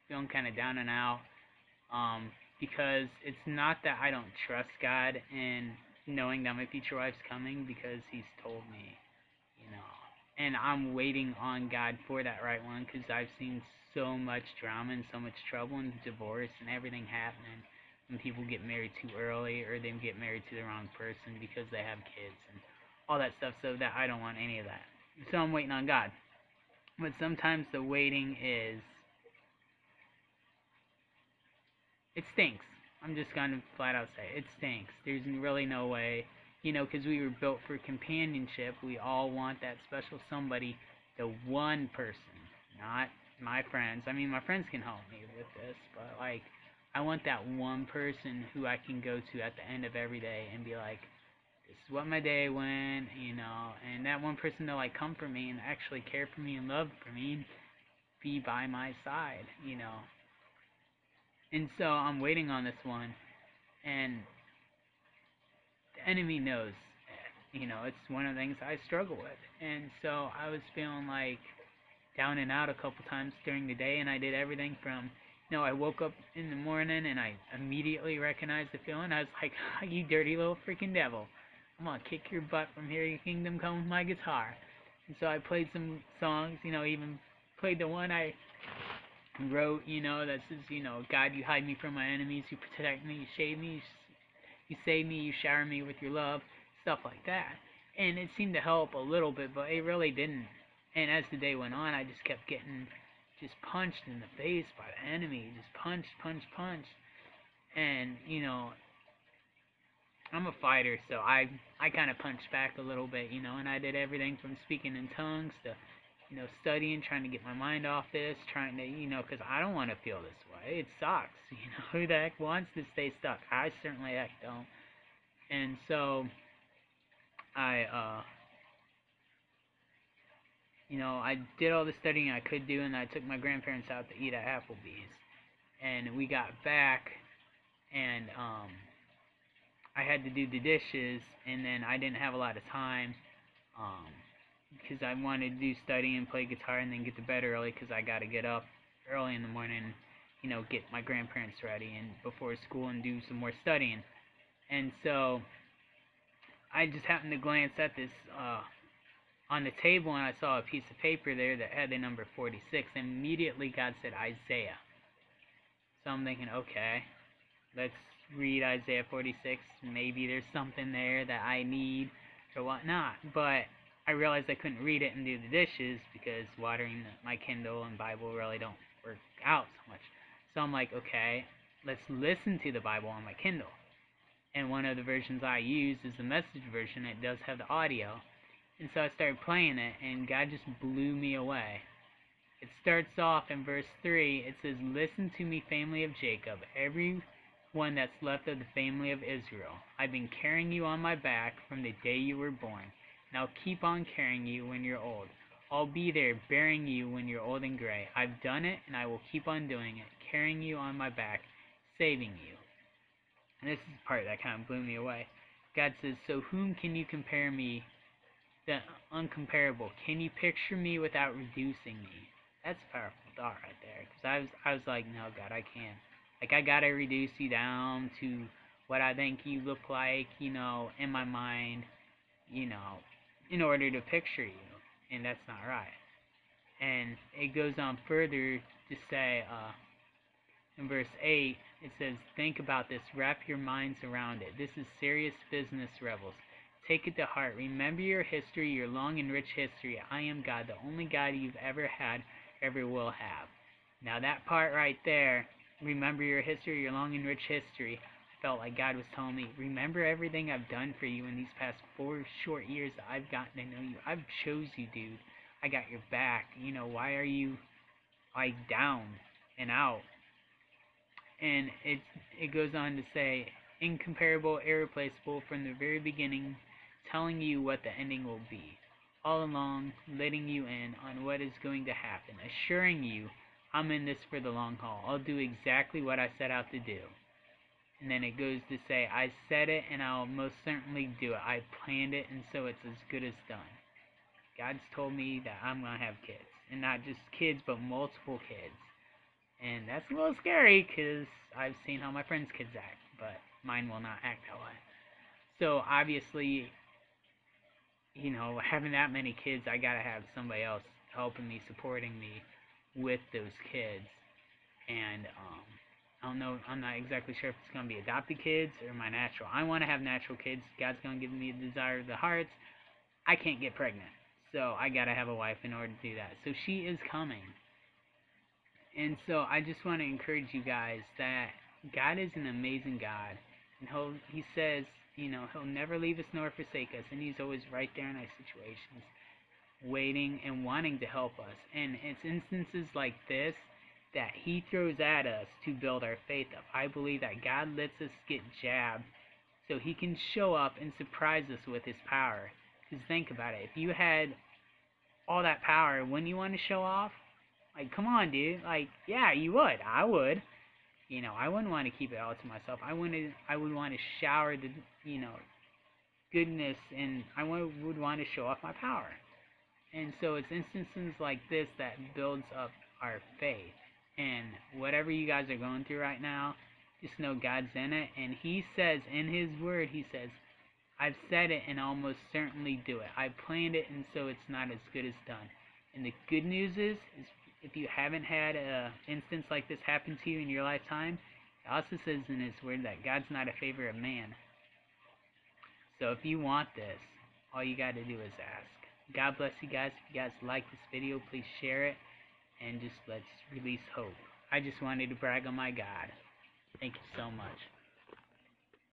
feeling kind of down and out. Because it's not that I don't trust God and knowing that my future wife's coming because He's told me, you know. And I'm waiting on God for that right one because I've seen so much drama and so much trouble and divorce and everything happening when people get married too early or they get married to the wrong person because they have kids and all that stuff. So that I don't want any of that. So I'm waiting on God. But sometimes the waiting is it stinks. I'm just gonna flat out say it stinks. There's really no way, because we were built for companionship. We all want that special somebody, the one person, not my friends. I mean, my friends can help me with this, but like, I want that one person who I can go to at the end of every day and be like, this is what my day went, and that one person to like comfort me and actually care for me and love for me, and be by my side. And so I'm waiting on this one, and the enemy knows that, it's one of the things I struggle with. And so I was feeling like down and out a couple times during the day, and I did everything from, I woke up in the morning and I immediately recognized the feeling. I was like, you dirty little freaking devil. I'm going to kick your butt from here, your kingdom come with my guitar. And so I played some songs, even played the one I wrote, that says, God, you hide me from my enemies, you protect me, you shade me, you save me, you shower me with your love, stuff like that. And it seemed to help a little bit, but it really didn't. And as the day went on, I just kept getting just punched in the face by the enemy, just punch, punch, punch. And, I'm a fighter, so I kind of punched back a little bit, and I did everything from speaking in tongues to studying, trying to get my mind off this, trying to, because I don't want to feel this way. It sucks, Who the heck wants to stay stuck? I certainly heck don't. And so, I I did all the studying I could do, and I took my grandparents out to eat at Applebee's. And we got back, and, I had to do the dishes, and then I didn't have a lot of time, because I wanted to do study and play guitar and then get to bed early because I got to get up early in the morning, get my grandparents ready and before school and do some more studying. And so I just happened to glance at this on the table, and I saw a piece of paper there that had the number 46, and immediately God said Isaiah. So I'm thinking, okay, let's read Isaiah 46. Maybe there's something there that I need or whatnot. But I realized I couldn't read it and do the dishes because watering my Kindle and Bible really don't work out so much. So I'm like, okay, let's listen to the Bible on my Kindle. And one of the versions I use is the Message version. It does have the audio. And so I started playing it, and God just blew me away. It starts off in verse 3. It says, listen to me, family of Jacob, every one that's left of the family of Israel. I've been carrying you on my back from the day you were born. And I'll keep on carrying you when you're old. I'll be there bearing you when you're old and gray. I've done it, and I will keep on doing it, carrying you on my back, saving you. And this is the part that kind of blew me away. God says, so whom can you compare me, the uncomparable? Can you picture me without reducing me? That's a powerful thought right there. Because I was like, no, God, I can't. Like, I gotta reduce you down to what I think you look like, in my mind, in order to picture you, and that's not right. And it goes on further to say, in verse 8, it says, think about this, wrap your minds around it. This is serious business, rebels. Take it to heart. Remember your history, your long and rich history. I am God, the only God you've ever had, ever will have. Now that part right there, remember your history, your long and rich history, felt like God was telling me, remember everything I've done for you in these past 4 short years that I've gotten to know you. I've chose you, dude. I got your back. Why are you like down and out? And it goes on to say, incomparable, irreplaceable from the very beginning, telling you what the ending will be. All along, letting you in on what is going to happen, assuring you I'm in this for the long haul. I'll do exactly what I set out to do. And then it goes to say, I said it and I'll most certainly do it. I planned it, and so it's as good as done. God's told me that I'm going to have kids. And not just kids, but multiple kids. And that's a little scary because I've seen how my friends' kids act, but mine will not act that way. So obviously, having that many kids, I gotta have somebody else helping me, supporting me with those kids. And I don't know. I'm not exactly sure if it's gonna be adopted kids or my natural. I want to have natural kids. God's gonna give me the desire of the hearts. I can't get pregnant, so I gotta have a wife in order to do that. So she is coming. And so I just want to encourage you guys that God is an amazing God, and He says, He'll never leave us nor forsake us, and He's always right there in our situations, waiting and wanting to help us. And it's instances like this that He throws at us to build our faith up. I believe that God lets us get jabbed so He can show up and surprise us with His power. Because think about it, if you had all that power, wouldn't you want to show off? Like, come on, dude. Like, yeah, you would. I would. I wouldn't want to keep it all to myself. I would want to shower the, goodness, and would want to show off my power. And so it's instances like this that builds up our faith. And whatever you guys are going through right now, just know God's in it. And He says in His Word, He says, I've said it and I'll most certainly do it. I planned it, and so it's not as good as done. And the good news is if you haven't had an instance like this happen to you in your lifetime, it also says in His Word that God's not a favor of man. So if you want this, all you got to do is ask. God bless you guys. If you guys like this video, please share it, and just let's release hope. I just wanted to brag on my God. Thank you so much.